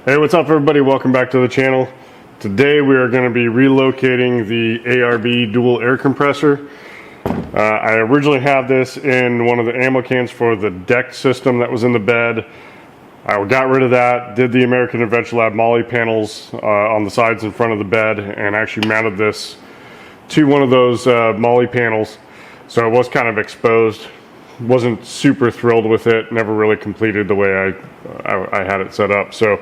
Hey, what's up everybody? Welcome back to the channel. Today we are going to be relocating the ARB dual air compressor. I originally had this in one of the ammo cans for the deck system that was in the bed. I got rid of that, did the American Adventure Lab MOLLE panels on the sides and front of the bed, and actually mounted this to one of those MOLLE panels. So it was kind of exposed. Wasn't super thrilled with it, never really completed the way I had it set up. So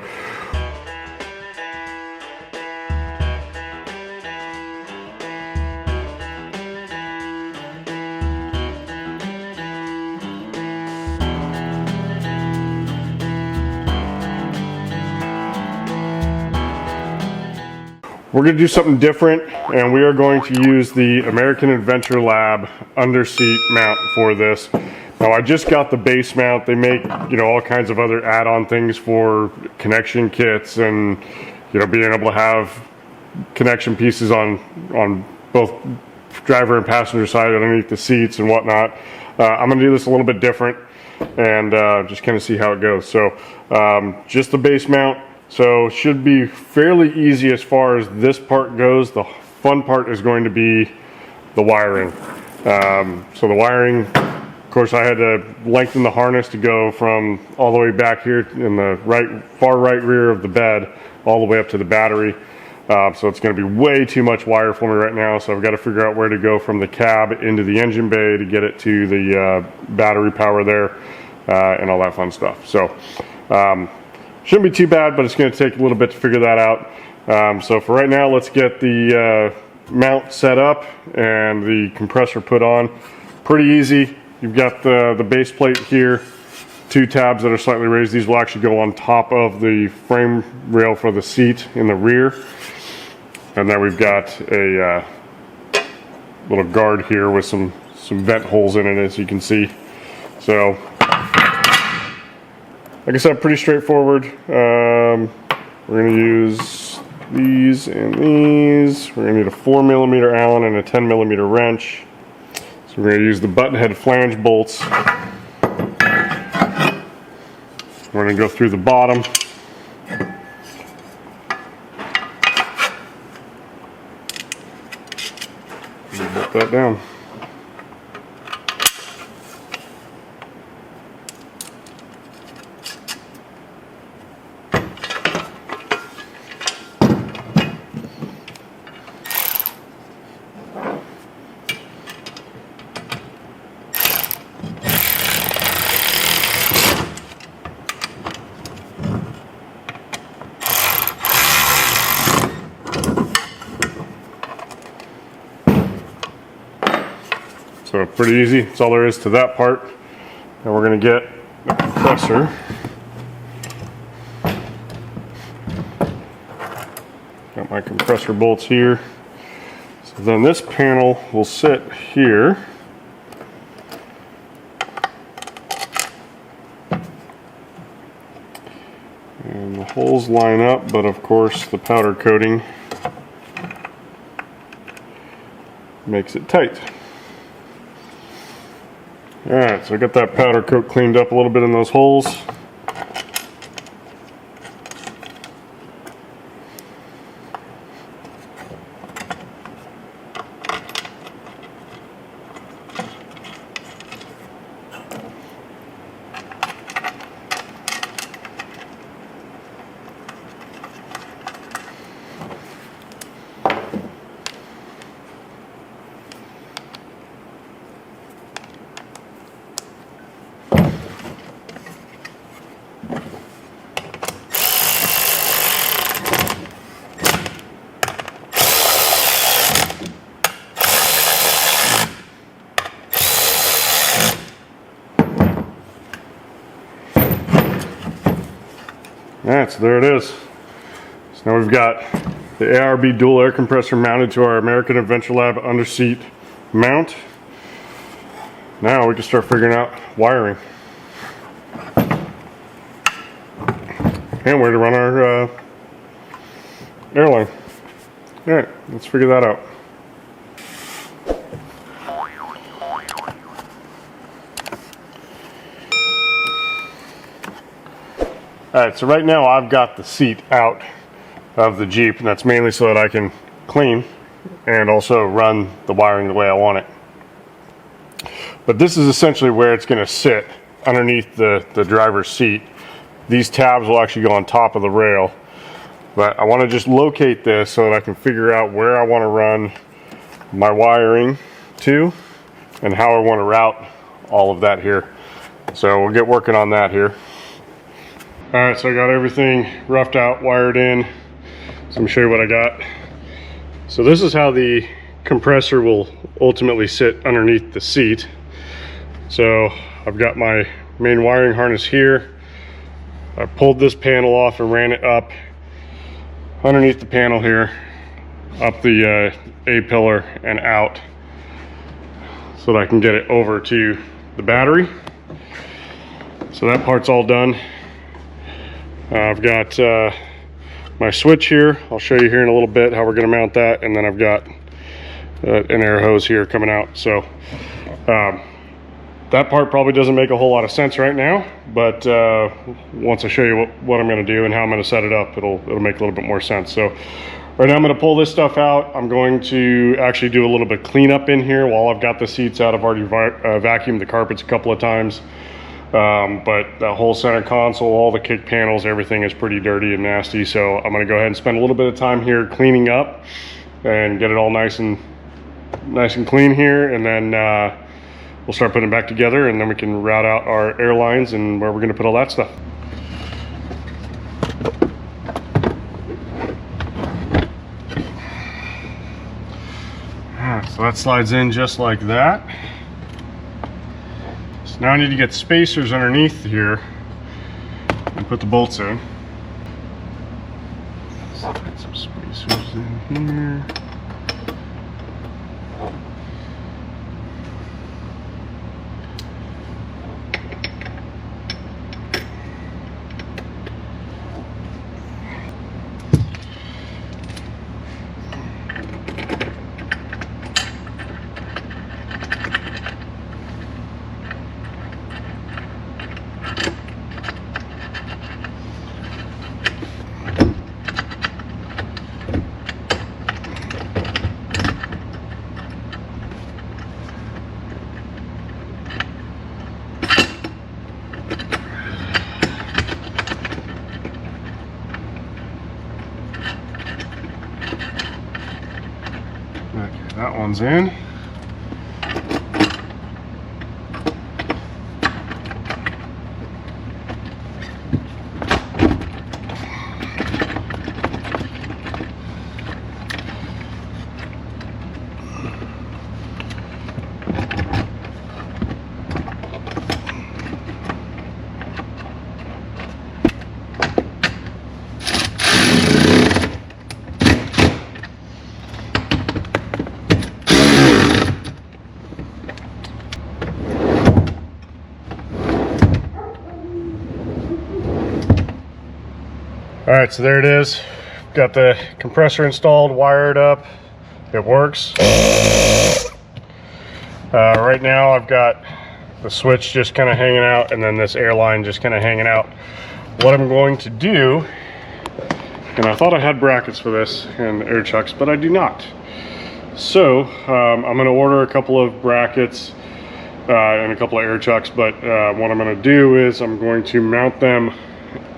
we're going to do something different, and we are going to use the American Adventure Lab underseat mount for this. Now, I just got the base mount. They make, all kinds of other add-on things for connection kits and, being able to have connection pieces on both driver and passenger side underneath the seats and whatnot. I'm going to do this a little bit different and just kind of see how it goes. So just the base mount. So should be fairly easy as far as this part goes. The fun part is going to be the wiring. So the wiring, of course, I had to lengthen the harness to go from all the way back here in the far right rear of the bed all the way up to the battery. So it's going to be way too much wire for me right now. So I've got to figure out where to go from the cab into the engine bay to get it to the battery power there and all that fun stuff. So shouldn't be too bad, but it's going to take a little bit to figure that out. So for right now, let's get the mount set up and the compressor put on. Pretty easy. You've got the base plate here, two tabs that are slightly raised. These will actually go on top of the frame rail for the seat in the rear. And then we've got a little guard here with some vent holes in it, as you can see. So like I said, pretty straightforward. We're going to use these and these. We're going to need a 4mm Allen and a 10mm wrench. So we're going to use the button head flange bolts. We're going to go through the bottom. Put that down. So pretty easy, that's all there is to that part. Now we're going to get the compressor. Got my compressor bolts here. So then this panel will sit here. And the holes line up, but of course the powder coating makes it tight. Alright, so I got that powder coat cleaned up a little bit in those holes. Alright, so there it is. So now we've got the ARB dual air compressor mounted to our American Adventure Lab underseat mount. Now we can start figuring out wiring and where to run our airline. Alright, let's figure that out. All right, so right now I've got the seat out of the Jeep, and that's mainly so that I can clean and also run the wiring the way I want it. But this is essentially where it's going to sit underneath the driver's seat. These tabs will actually go on top of the rail, but I want to just locate this so that I can figure out where I want to run my wiring to and how I want to route all of that here. So we'll get working on that here. All right, so I got everything roughed out, wired in. So let me show you what I got. So this is how the compressor will ultimately sit underneath the seat. So I've got my main wiring harness here. I pulled this panel off and ran it up underneath the panel here, up the A-pillar and out, so that I can get it over to the battery. So that part's all done. I've got my switch here. I'll show you here in a little bit how we're going to mount that, and then I've got an air hose here coming out. So that part probably doesn't make a whole lot of sense right now, but once I show you what I'm going to do and how I'm going to set it up, it'll make a little bit more sense. So right now I'm going to pull this stuff out. I'm going to actually do a little bit of cleanup in here while I've got the seats out. I've already vacuumed the carpets a couple of times, but the whole center console, all the kick panels, everything is pretty dirty and nasty. So I'm going to go ahead and spend a little bit of time here cleaning up and get it all nice and clean here, and then we'll start putting it back together, and then we can route out our airlines and where we're going to put all that stuff. So that slides in just like that. So now I need to get spacers underneath here and put the bolts in. Slide some spacers in here. Okay, that one's in. All right, so there it is. Got the compressor installed, wired up. It works. Right now I've got the switch just kind of hanging out, and then this airline just kind of hanging out. What I'm going to do, and I thought I had brackets for this and air chucks, but I do not. So I'm going to order a couple of brackets and a couple of air chucks, but what I'm going to do is I'm going to mount them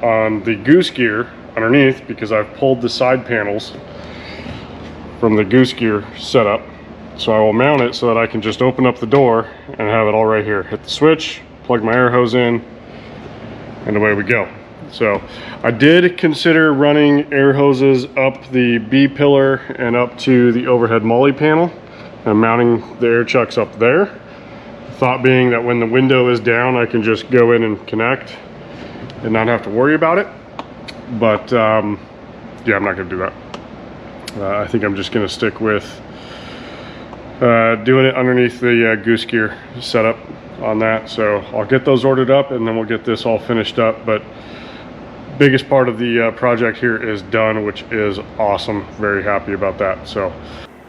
on the goose gear underneath, because I've pulled the side panels from the goose gear setup. So I will mount it so that I can just open up the door and have it all right here. Hit the switch, plug my air hose in, and away we go. So I did consider running air hoses up the B pillar and up to the overhead molly panel and mounting the air chucks up there. Thought being that when the window is down, I can just go in and connect and not have to worry about it. But yeah, I'm not going to do that. I think I'm just going to stick with doing it underneath the goose gear setup on that. So I'll get those ordered up, and then we'll get this all finished up. But biggest part of the project here is done, which is awesome. Very happy about that. So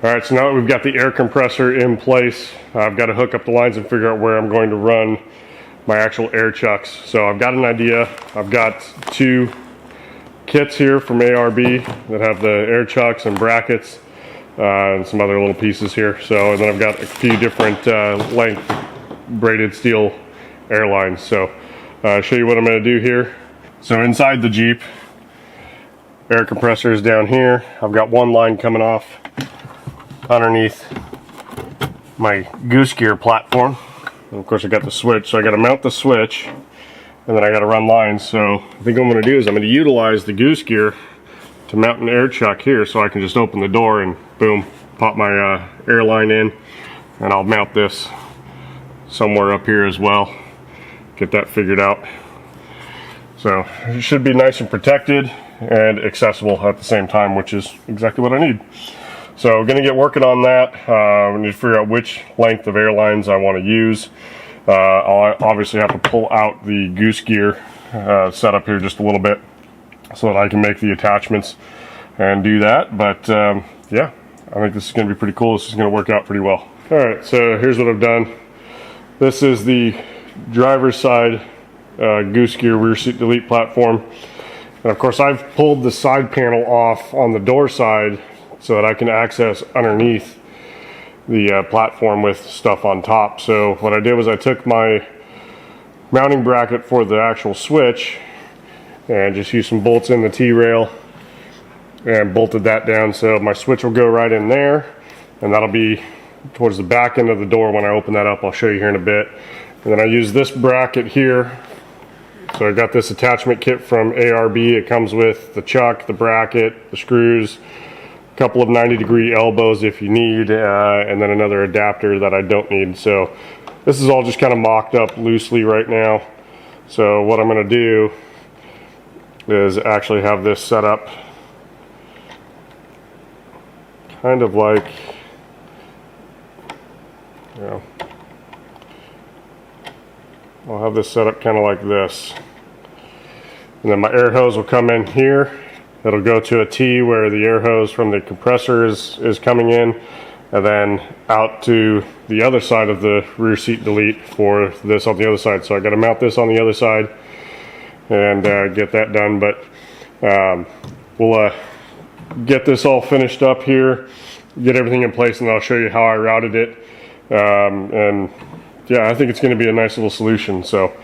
all right, so now that we've got the air compressor in place, I've got to hook up the lines and figure out where I'm going to run my actual air chucks. So I've got an idea. I've got 2 kits here from ARB that have the air chucks and brackets and some other little pieces here. So, and then I've got a few different length braided steel airlines. So I'll show you what I'm going to do here. So inside the Jeep, air compressor is down here. I've got one line coming off underneath my goose gear platform. And of course I got the switch, so I got to mount the switch and then I got to run lines. So I think what I'm going to do is I'm going to utilize the goose gear to mount an air chuck here, so I can just open the door and boom, pop my air line in, and I'll mount this somewhere up here as well. Get that figured out. So it should be nice and protected and accessible at the same time, which is exactly what I need. So I'm going to get working on that. I need to figure out which length of airlines I want to use. I'll obviously have to pull out the goose gear setup here just a little bit so that I can make the attachments and do that. But yeah, I think this is going to be pretty cool. This is going to work out pretty well. Alright, so here's what I've done. This is the driver's side goose gear rear seat delete platform. And of course I've pulled the side panel off on the door side so that I can access underneath the platform with stuff on top. So what I did was I took my mounting bracket for the actual switch and just used some bolts in the T-rail and bolted that down, so my switch will go right in there, and that'll be towards the back end of the door when I open that up. I'll show you here in a bit. And then I use this bracket here. So I got this attachment kit from ARB. It comes with the chuck, the bracket, the screws, a couple of 90-degree elbows if you need, and then another adapter that I don't need. So this is all just kind of mocked up loosely right now. So what I'm going to do is actually have this set up kind of like, you know, I'll have this set up kind of like this. And then my air hose will come in here. It'll go to a T where the air hose from the compressor is coming in, and then out to the other side of the rear seat delete for this on the other side. So I got to mount this on the other side and get that done. But we'll get this all finished up here, get everything in place, and I'll show you how I routed it. And yeah, I think it's going to be a nice little solution. So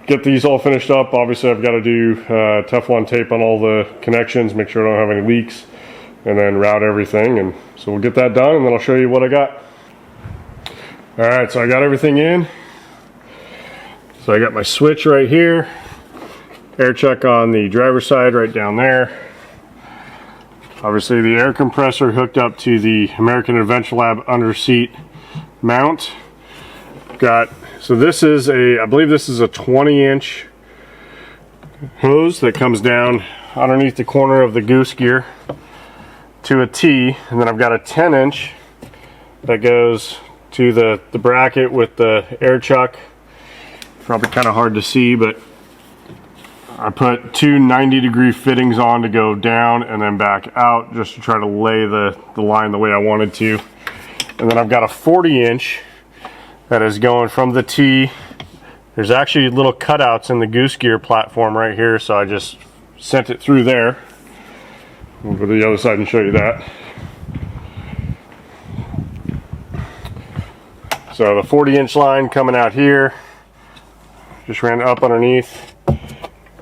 get these all finished up. Obviously I've got to do Teflon tape on all the connections, make sure I don't have any leaks, and then route everything. And so we'll get that done, and then I'll show you what I got. Alright, so I got everything in. So I got my switch right here, air chuck on the driver's side right down there. Obviously the air compressor hooked up to the American Adventure Lab under seat mount. So this is I believe this is a 20-inch hose that comes down underneath the corner of the goose gear to a T, and then I've got a 10-inch that goes to the bracket with the air chuck. Probably kind of hard to see, but I put 2 90-degree fittings on to go down and then back out, just to try to lay the line the way I wanted to. And then I've got a 40-inch that is going from the T. There's actually little cutouts in the goose gear platform right here, so I just sent it through there. We'll go to the other side and show you that. So the 40-inch line coming out here, just ran up underneath,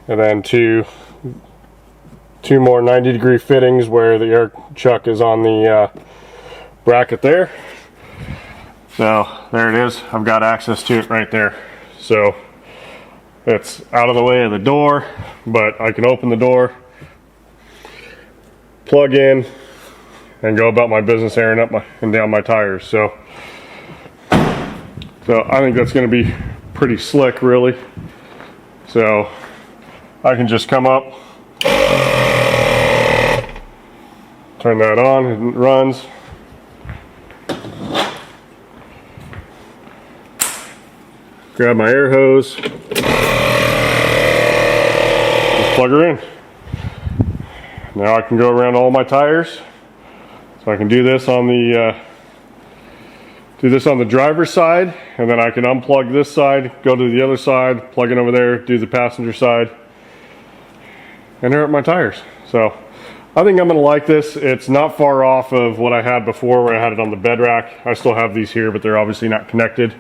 and then two more 90-degree fittings where the air chuck is on the bracket there. So there it is. I've got access to it right there. So it's out of the way of the door, but I can open the door, plug in, and go about my business airing up and down my tires. So I think that's going to be pretty slick, really. So I can just come up, turn that on, and it runs. Grab my air hose, just plug her in. Now I can go around all my tires. So I can do this on the do this on the driver's side, and then I can unplug this side, go to the other side, plug it over there, do the passenger side, and air up my tires. So I think I'm gonna like this. It's not far off of what I had before where I had it on the bed rack. I still have these here, but they're obviously not connected.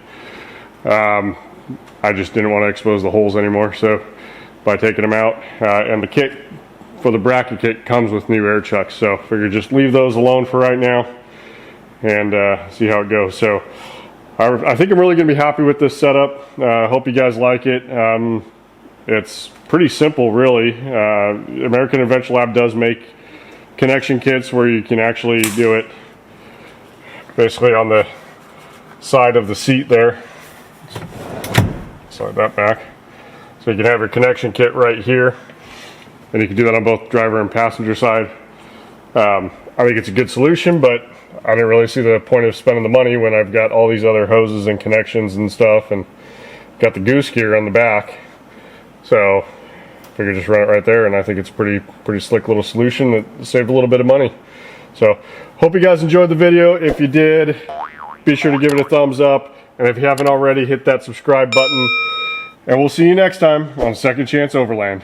I just didn't want to expose the holes anymore, so by taking them out, and the kit for the bracket kit comes with new air chucks, so figure just leave those alone for right now and see how it goes. So I think I'm really gonna be happy with this setup. Hope you guys like it. It's pretty simple, really. American Adventure Lab does make connection kits where you can actually do it basically on the side of the seat there. Slide that back. So you can have your connection kit right here, and you can do that on both driver and passenger side. I think it's a good solution, but I didn't really see the point of spending the money when I've got all these other hoses and connections and stuff, and got the goose gear on the back. So figure just run it right there, and I think it's pretty slick little solution that saved a little bit of money. So hope you guys enjoyed the video. If you did, be sure to give it a thumbs up, and if you haven't already, hit that subscribe button, and we'll see you next time on Second Chance Overland.